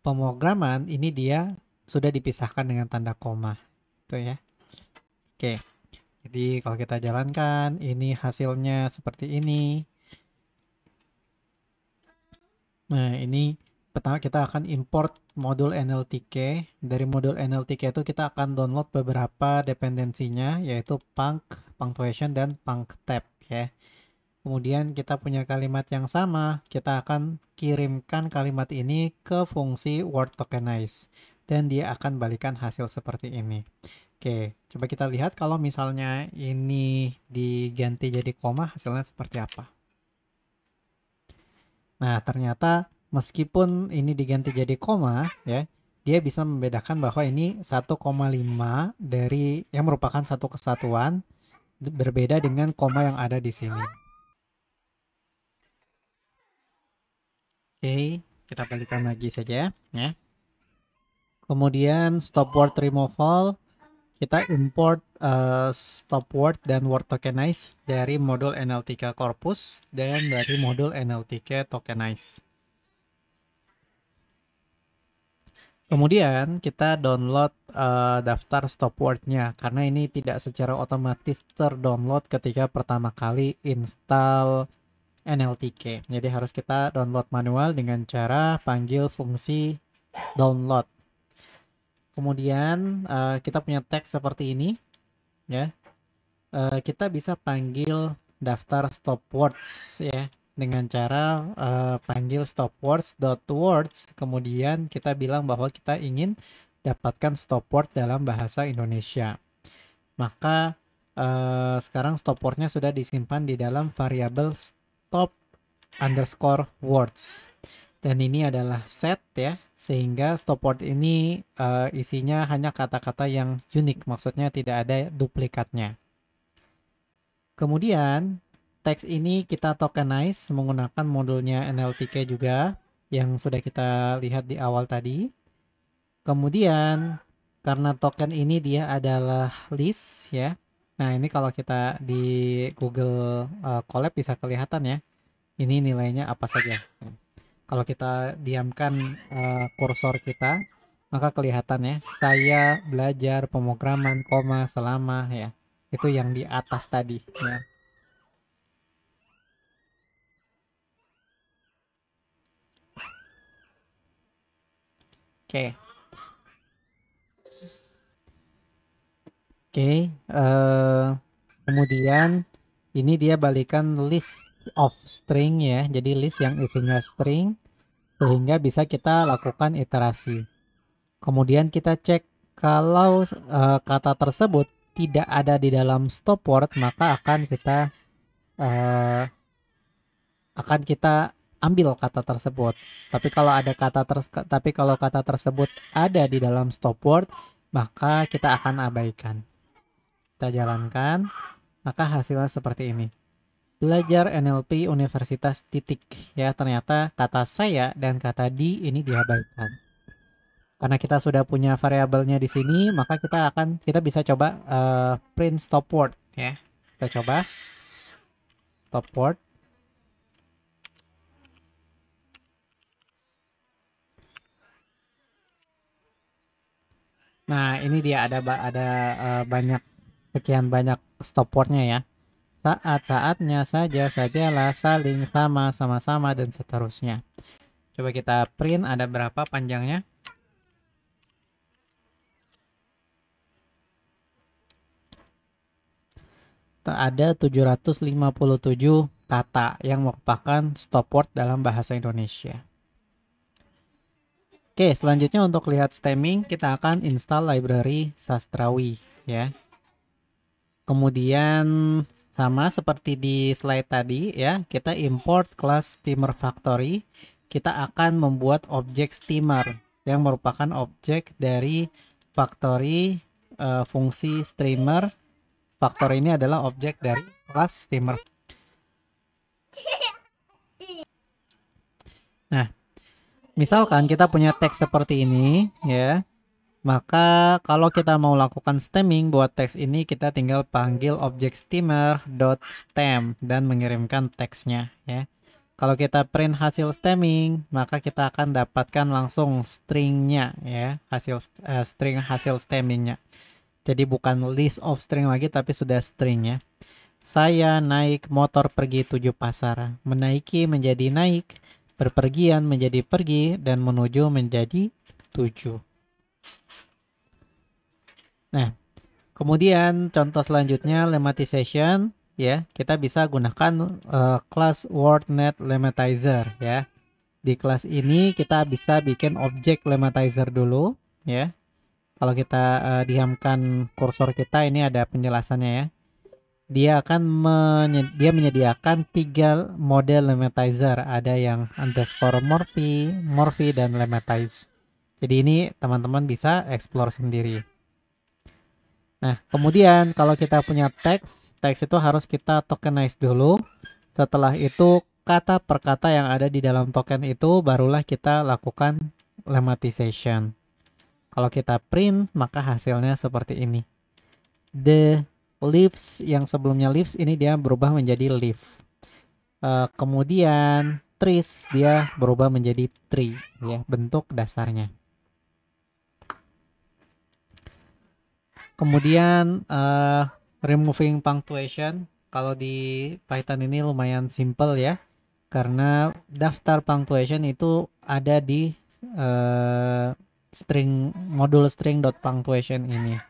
pemrograman ini dia sudah dipisahkan dengan tanda koma. Itu ya. Oke. Jadi kalau kita jalankan, ini hasilnya seperti ini. Nah, ini pertama kita akan import modul NLTK. Dari modul NLTK itu kita akan download beberapa dependensinya, yaitu Punc, Punctuation, dan Punctab ya. Kemudian kita punya kalimat yang sama, kita akan kirimkan kalimat ini ke fungsi word tokenize. Dan dia akan balikan hasil seperti ini. Oke, coba kita lihat kalau misalnya ini diganti jadi koma, hasilnya seperti apa. Nah, ternyata meskipun ini diganti jadi koma, ya, dia bisa membedakan bahwa ini 1,5 dari yang merupakan satu kesatuan berbeda dengan koma yang ada di sini. Oke, kita balikan lagi saja, ya. Kemudian stop word removal, kita import stop word dan word tokenize dari modul NLTK corpus dan dari modul NLTK tokenize. Kemudian kita download daftar stop word-nya karena ini tidak secara otomatis terdownload ketika pertama kali install NLTK. Jadi harus kita download manual dengan cara panggil fungsi download. Kemudian kita punya teks seperti ini, ya. Kita bisa panggil daftar stop words ya dengan cara panggil stopwords.words, kemudian kita bilang bahwa kita ingin dapatkan stop word dalam bahasa Indonesia. Maka sekarang stop wordnya sudah disimpan di dalam variabel stop underscore words. Dan ini adalah set ya, sehingga stop word ini isinya hanya kata-kata yang unik, maksudnya tidak ada duplikatnya. Kemudian teks ini kita tokenize menggunakan modulnya NLTK juga yang sudah kita lihat di awal tadi. Kemudian karena token ini dia adalah list ya. Nah, ini kalau kita di Google Colab bisa kelihatan ya. Ini nilainya apa saja. Kalau kita diamkan kursor kita, maka kelihatan ya. Saya belajar pemrograman koma selama ya. Itu yang di atas tadi ya. Oke. Oke, kemudian ini dia balikan list of string ya. Jadi list yang isinya string sehingga bisa kita lakukan iterasi. Kemudian kita cek kalau kata tersebut tidak ada di dalam stop word, maka akan kita ambil kata tersebut. Tapi kalau kata tersebut ada di dalam stop word, maka kita akan abaikan. Kita jalankan, maka hasilnya seperti ini. Belajar NLP Universitas titik ya, ternyata kata saya dan kata di ini diabaikan. Karena kita sudah punya variabelnya di sini, maka kita bisa coba print stop word ya. Kita coba stop word. Nah, ini dia ada sekian banyak stop wordnya ya. Saat-saatnya, sajalah, saling, sama-sama, dan seterusnya. Coba kita print ada berapa panjangnya. Ada 757 kata yang merupakan stop word dalam bahasa Indonesia. Oke, selanjutnya untuk lihat stemming, kita akan install library Sastrawi ya. Kemudian sama seperti di slide tadi ya, kita import class steamer factory. Kita akan membuat objek steamer yang merupakan objek dari factory fungsi streamer. Factory ini adalah objek dari class steamer. Nah, misalkan kita punya teks seperti ini ya, maka kalau kita mau lakukan stemming buat teks ini, kita tinggal panggil objek steamer.stem dan mengirimkan teksnya ya. Kalau kita print hasil stemming, maka kita akan dapatkan langsung stringnya ya, string hasil stemmingnya. Jadi bukan list of string lagi, tapi sudah string ya. Saya naik motor pergi tujuh pasar. Menaiki menjadi naik, berpergian menjadi pergi, dan menuju menjadi tujuh. Nah, kemudian contoh selanjutnya lemmatization ya. Kita bisa gunakan kelas WordNet Lemmatizer ya. Di kelas ini kita bisa bikin objek lemmatizer dulu ya. Kalau kita diamkan kursor kita, ini ada penjelasannya ya. Dia akan menyediakan 3 model lemmatizer. Ada yang underscore morphy, dan lemmatize. Jadi ini teman-teman bisa explore sendiri. Nah, kemudian kalau kita punya teks itu harus kita tokenize dulu. Setelah itu kata per kata yang ada di dalam token itu barulah kita lakukan lemmatization. Kalau kita print, maka hasilnya seperti ini. The leaves yang sebelumnya leaves ini dia berubah menjadi leaf. Kemudian trees dia berubah menjadi tree ya, bentuk dasarnya. Kemudian removing punctuation, kalau di Python ini lumayan simple ya, karena daftar punctuation itu ada di modul string.punctuation ini.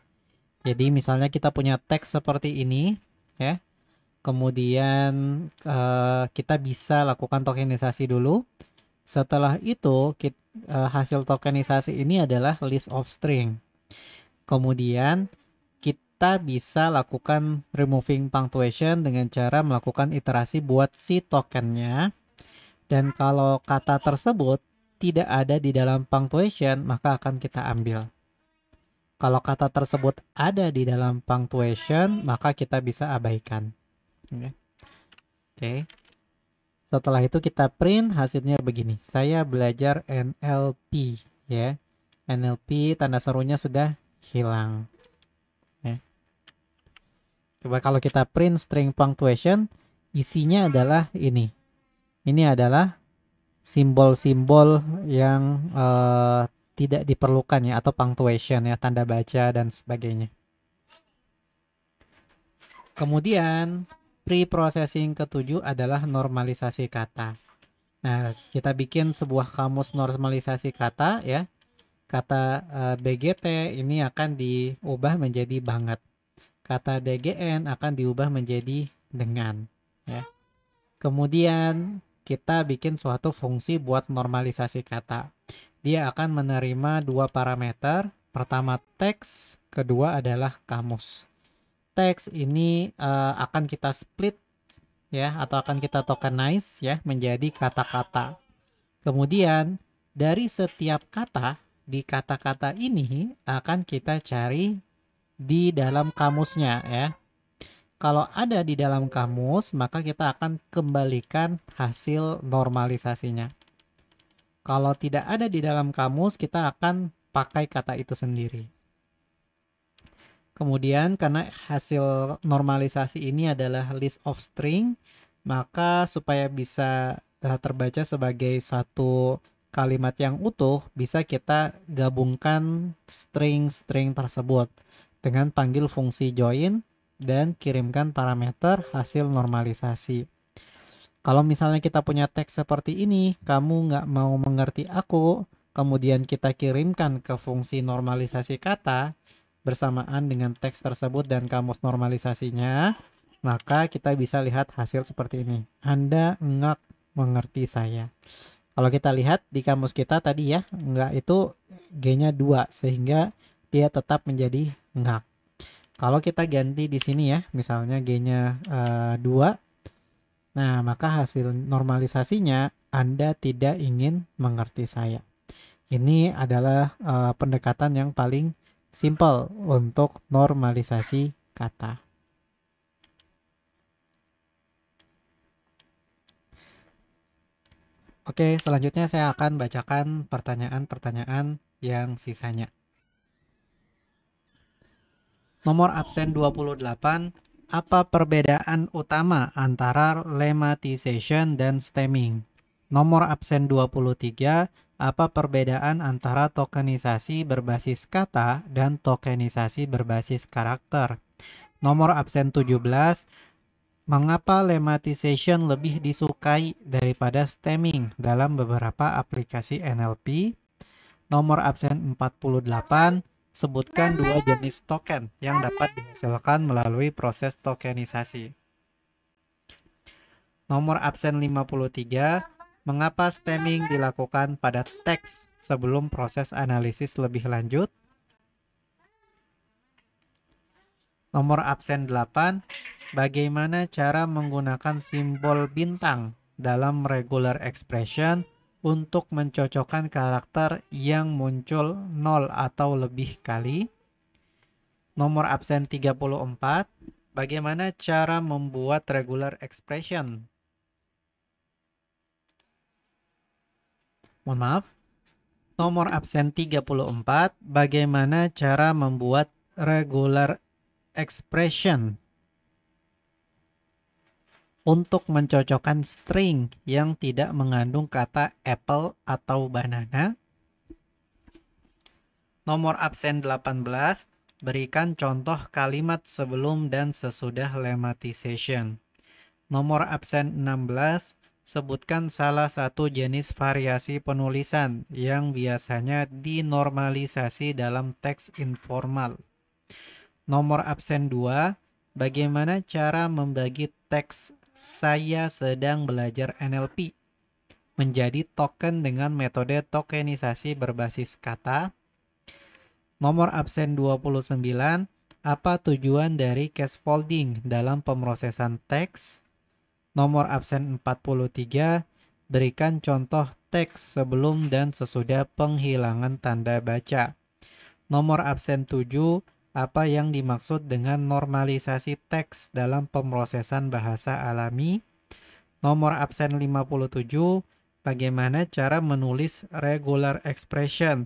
Jadi misalnya kita punya teks seperti ini ya, kemudian kita bisa lakukan tokenisasi dulu. Setelah itu hasil tokenisasi ini adalah list of string. Kemudian kita bisa lakukan removing punctuation dengan cara melakukan iterasi buat si tokennya. Dan kalau kata tersebut tidak ada di dalam punctuation, maka akan kita ambil. Kalau kata tersebut ada di dalam punctuation, maka kita bisa abaikan. Oke. Setelah itu kita print, hasilnya begini. Saya belajar NLP ya. NLP tanda serunya sudah hilang. Coba kalau kita print string punctuation, isinya adalah ini. Ini adalah simbol-simbol yang tidak diperlukan ya, atau punctuation ya, tanda baca dan sebagainya. Kemudian pre-processing ketujuh adalah normalisasi kata. Nah, kita bikin sebuah kamus normalisasi kata ya. Kata BGT ini akan diubah menjadi banget. Kata DGN akan diubah menjadi dengan ya. Kemudian kita bikin suatu fungsi buat normalisasi kata. Dia akan menerima 2 parameter. Pertama teks, kedua adalah kamus. Teks ini akan kita split ya, atau akan kita tokenize ya menjadi kata-kata. Kemudian dari setiap kata di kata-kata ini akan kita cari di dalam kamusnya ya. Kalau ada di dalam kamus, maka kita akan kembalikan hasil normalisasinya. Kalau tidak ada di dalam kamus, kita akan pakai kata itu sendiri. Kemudian karena hasil normalisasi ini adalah list of string, maka supaya bisa terbaca sebagai satu kalimat yang utuh, bisa kita gabungkan string-string tersebut dengan panggil fungsi join dan kirimkan parameter hasil normalisasi. Kalau misalnya kita punya teks seperti ini, kamu nggak mau mengerti aku, kemudian kita kirimkan ke fungsi normalisasi kata bersamaan dengan teks tersebut dan kamus normalisasinya, maka kita bisa lihat hasil seperti ini. Anda nggak mengerti saya. Kalau kita lihat di kamus kita tadi ya, nggak itu G-nya 2, sehingga dia tetap menjadi nggak. Kalau kita ganti di sini ya, misalnya G-nya 2, nah maka hasil normalisasinya Anda tidak ingin mengerti saya. Ini adalah pendekatan yang paling simple untuk normalisasi kata. Oke, selanjutnya saya akan bacakan pertanyaan-pertanyaan yang sisanya. Nomor absen 28. Apa perbedaan utama antara lemmatization dan stemming? Nomor absen 23, apa perbedaan antara tokenisasi berbasis kata dan tokenisasi berbasis karakter? Nomor absen 17, mengapa lemmatization lebih disukai daripada stemming dalam beberapa aplikasi NLP? Nomor absen 48, sebutkan dua jenis token yang dapat dihasilkan melalui proses tokenisasi. Nomor absen 53, mengapa stemming dilakukan pada teks sebelum proses analisis lebih lanjut? Nomor absen 8, bagaimana cara menggunakan simbol bintang dalam regular expression untuk mencocokkan karakter yang muncul 0 atau lebih kali? Nomor absen 34, bagaimana cara membuat regular expression? Mohon maaf. Nomor absen 34, bagaimana cara membuat regular expression untuk mencocokkan string yang tidak mengandung kata apple atau banana? Nomor absen 18, berikan contoh kalimat sebelum dan sesudah lemmatization. Nomor absen 16, sebutkan salah satu jenis variasi penulisan yang biasanya dinormalisasi dalam teks informal. Nomor absen 2, bagaimana cara membagi teks "Saya sedang belajar NLP" menjadi token dengan metode tokenisasi berbasis kata? Nomor absen 29, apa tujuan dari casefolding dalam pemrosesan teks? Nomor absen 43, berikan contoh teks sebelum dan sesudah penghilangan tanda baca. Nomor absen 7, apa yang dimaksud dengan normalisasi teks dalam pemrosesan bahasa alami? Nomor absen 57, bagaimana cara menulis regular expression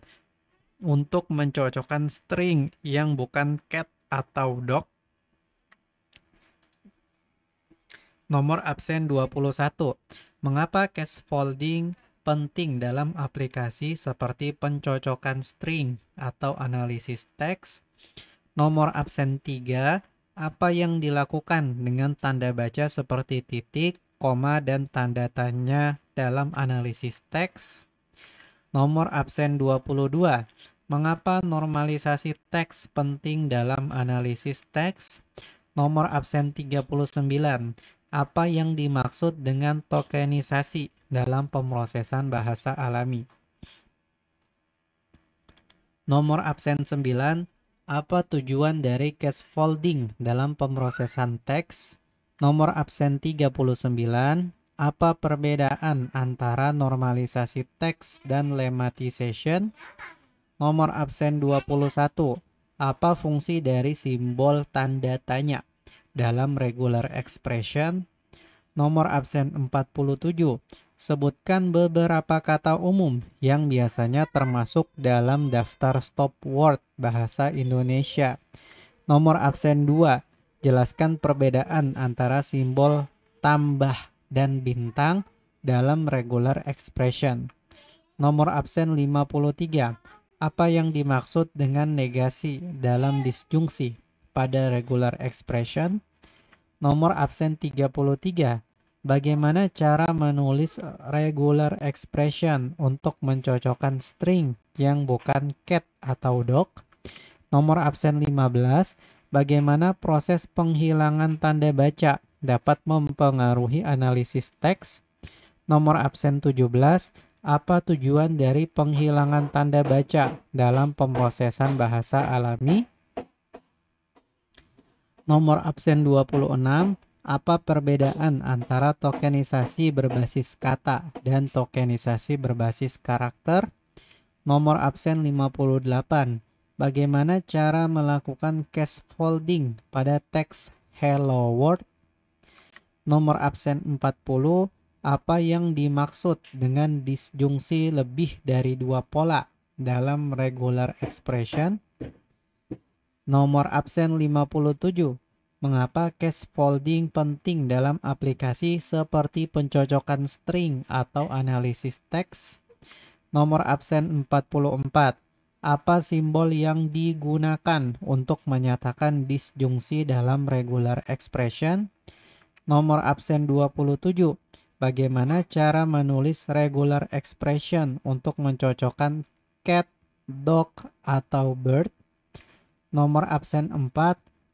untuk mencocokkan string yang bukan cat atau dog? Nomor absen 21, mengapa casefolding penting dalam aplikasi seperti pencocokan string atau analisis teks? Nomor absen 3, apa yang dilakukan dengan tanda baca seperti titik, koma, dan tanda tanya dalam analisis teks? Nomor absen 22, mengapa normalisasi teks penting dalam analisis teks? Nomor absen 39, apa yang dimaksud dengan tokenisasi dalam pemrosesan bahasa alami? Nomor absen 9, apa tujuan dari casefolding dalam pemrosesan teks? Nomor absen 39, apa perbedaan antara normalisasi teks dan lemmatization? Nomor absen 21, apa fungsi dari simbol tanda tanya dalam regular expression? Nomor absen 47, sebutkan beberapa kata umum yang biasanya termasuk dalam daftar stop word bahasa Indonesia. Nomor absen 2, jelaskan perbedaan antara simbol tambah dan bintang dalam regular expression. Nomor absen 53, apa yang dimaksud dengan negasi dalam disjungsi pada regular expression? Nomor absen 33, bagaimana cara menulis regular expression untuk mencocokkan string yang bukan cat atau dog? Nomor absen 15, bagaimana proses penghilangan tanda baca dapat mempengaruhi analisis teks? Nomor absen 17, apa tujuan dari penghilangan tanda baca dalam pemrosesan bahasa alami? Nomor absen 26, apa perbedaan antara tokenisasi berbasis kata dan tokenisasi berbasis karakter? Nomor absen 58, bagaimana cara melakukan casefolding pada teks Hello World? Nomor absen 40, apa yang dimaksud dengan disjungsi lebih dari dua pola dalam regular expression? Nomor absen 57, Mengapa case folding penting dalam aplikasi seperti pencocokan string atau analisis teks? Nomor absen 44. Apa simbol yang digunakan untuk menyatakan disjungsi dalam regular expression? Nomor absen 27. Bagaimana cara menulis regular expression untuk mencocokkan cat, dog, atau bird? Nomor absen 4.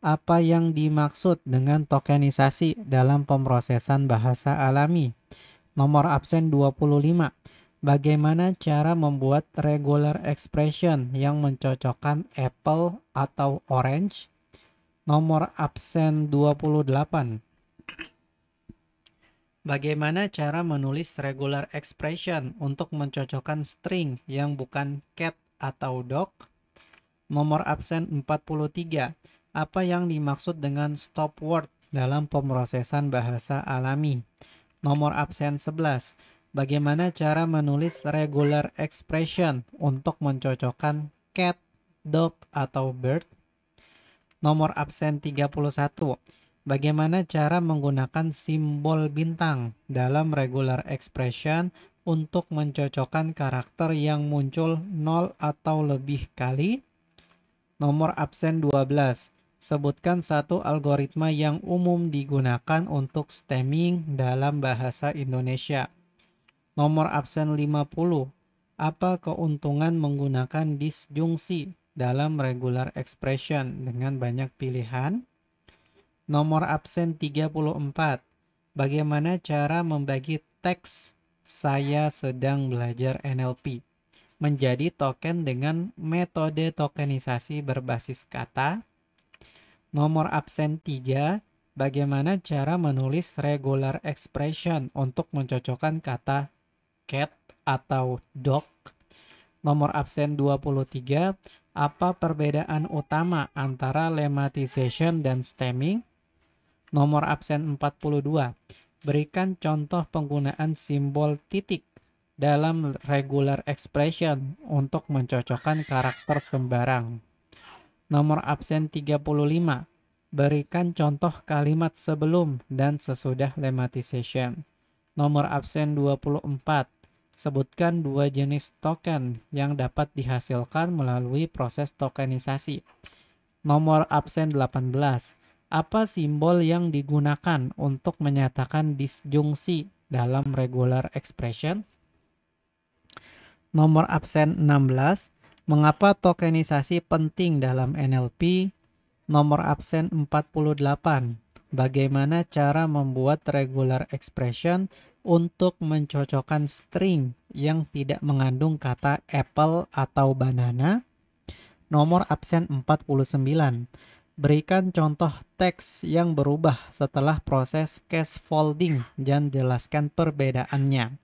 Apa yang dimaksud dengan tokenisasi dalam pemrosesan bahasa alami? Nomor absen 25. Bagaimana cara membuat regular expression yang mencocokkan apple atau orange? Nomor absen 28. Bagaimana cara menulis regular expression untuk mencocokkan string yang bukan cat atau dog? Nomor absen 43. Apa yang dimaksud dengan stop word dalam pemrosesan bahasa alami? Nomor absen 11. Bagaimana cara menulis regular expression untuk mencocokkan cat, dog, atau bird? Nomor absen 31. Bagaimana cara menggunakan simbol bintang dalam regular expression untuk mencocokkan karakter yang muncul 0 atau lebih kali? Nomor absen 12. Sebutkan satu algoritma yang umum digunakan untuk stemming dalam bahasa Indonesia. Nomor absen 50. Apa keuntungan menggunakan disjungsi dalam regular expression dengan banyak pilihan? Nomor absen 34. Bagaimana cara membagi teks "Saya sedang belajar NLP" menjadi token dengan metode tokenisasi berbasis kata? Nomor absen 3. Bagaimana cara menulis regular expression untuk mencocokkan kata cat atau dog? Nomor absen 23. Apa perbedaan utama antara lemmatization dan stemming? Nomor absen 42. Berikan contoh penggunaan simbol titik dalam regular expression untuk mencocokkan karakter sembarang. Nomor absen 35. Berikan contoh kalimat sebelum dan sesudah lemmatization. Nomor absen 24. Sebutkan dua jenis token yang dapat dihasilkan melalui proses tokenisasi. Nomor absen 18. Apa simbol yang digunakan untuk menyatakan disjungsi dalam regular expression? Nomor absen 16. Mengapa tokenisasi penting dalam NLP? Nomor absen 48. Bagaimana cara membuat regular expression untuk mencocokkan string yang tidak mengandung kata apple atau banana? Nomor absen 49. Berikan contoh teks yang berubah setelah proses case folding dan jelaskan perbedaannya.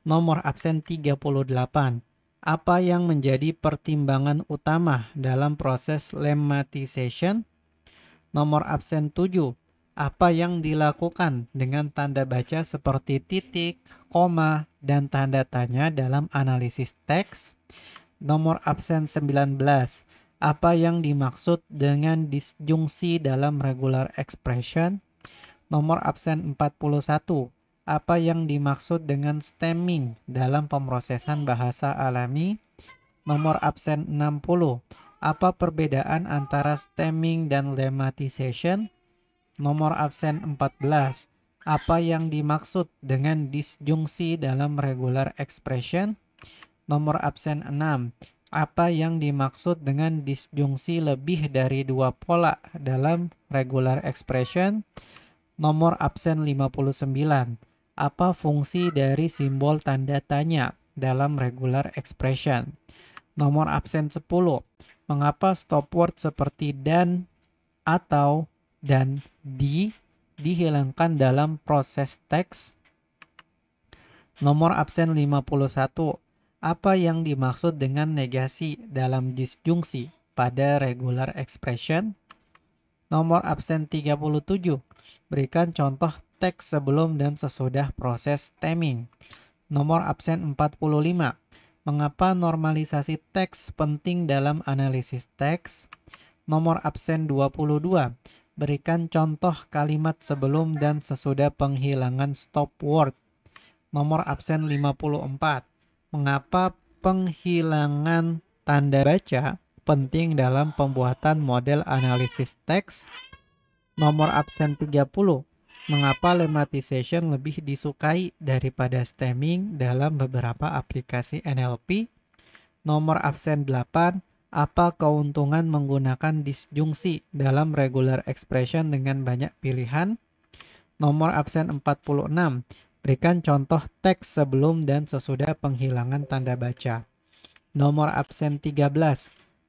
Nomor absen 38. Apa yang menjadi pertimbangan utama dalam proses lemmatization? Nomor absen 7. Apa yang dilakukan dengan tanda baca seperti titik, koma, dan tanda tanya dalam analisis teks? Nomor absen 19. Apa yang dimaksud dengan disjungsi dalam regular expression? Nomor absen 41. Apa yang dimaksud dengan stemming dalam pemrosesan bahasa alami? Nomor absen 60. Apa perbedaan antara stemming dan lemmatization? Nomor absen 14. Apa yang dimaksud dengan disjungsi dalam regular expression? Nomor absen 6. Apa yang dimaksud dengan disjungsi lebih dari dua pola dalam regular expression? Nomor absen 59. Apa fungsi dari simbol tanda tanya dalam regular expression? Nomor absen 10. Mengapa stop word seperti dan, atau, dan dihilangkan dalam proses teks? Nomor absen 51. Apa yang dimaksud dengan negasi dalam disjungsi pada regular expression? Nomor absen 37. Berikan contoh teks sebelum dan sesudah proses stemming. Nomor absen 45. Mengapa normalisasi teks penting dalam analisis teks? Nomor absen 22. Berikan contoh kalimat sebelum dan sesudah penghilangan stop word. Nomor absen 54. Mengapa penghilangan tanda baca penting dalam pembuatan model analisis teks? Nomor absen 30. Mengapa lemmatization lebih disukai daripada stemming dalam beberapa aplikasi NLP? Nomor absen 8. Apa keuntungan menggunakan disjungsi dalam regular expression dengan banyak pilihan? Nomor absen 46. Berikan contoh teks sebelum dan sesudah penghilangan tanda baca. Nomor absen 13.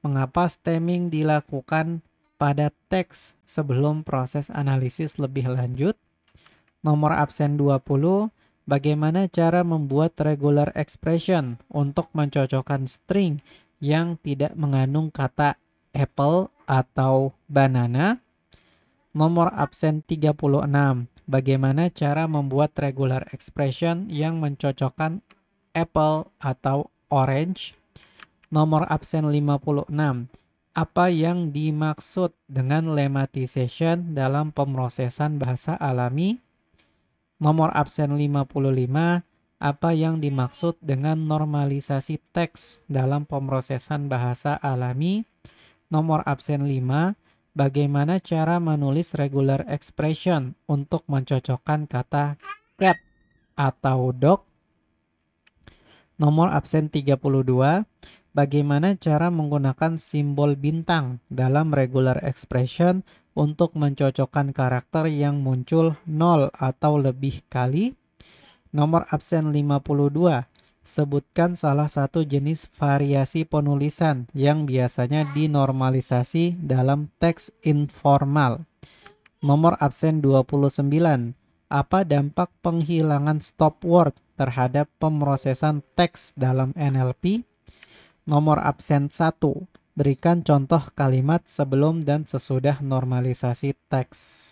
Mengapa stemming dilakukan pada teks sebelum proses analisis lebih lanjut? Nomor absen 20. Bagaimana cara membuat regular expression untuk mencocokkan string yang tidak mengandung kata apple atau banana? Nomor absen 36. Bagaimana cara membuat regular expression yang mencocokkan apple atau orange? Nomor absen 56. Apa yang dimaksud dengan lemmatization dalam pemrosesan bahasa alami? Nomor absen 55. Apa yang dimaksud dengan normalisasi teks dalam pemrosesan bahasa alami? Nomor absen 5. Bagaimana cara menulis regular expression untuk mencocokkan kata cat atau dog? Nomor absen 32. Bagaimana cara menggunakan simbol bintang dalam regular expression untuk mencocokkan karakter yang muncul 0 atau lebih kali? Nomor absen 52. Sebutkan salah satu jenis variasi penulisan yang biasanya dinormalisasi dalam teks informal. Nomor absen 29. Apa dampak penghilangan stop word terhadap pemrosesan teks dalam NLP? Nomor absen 1. Berikan contoh kalimat sebelum dan sesudah normalisasi teks.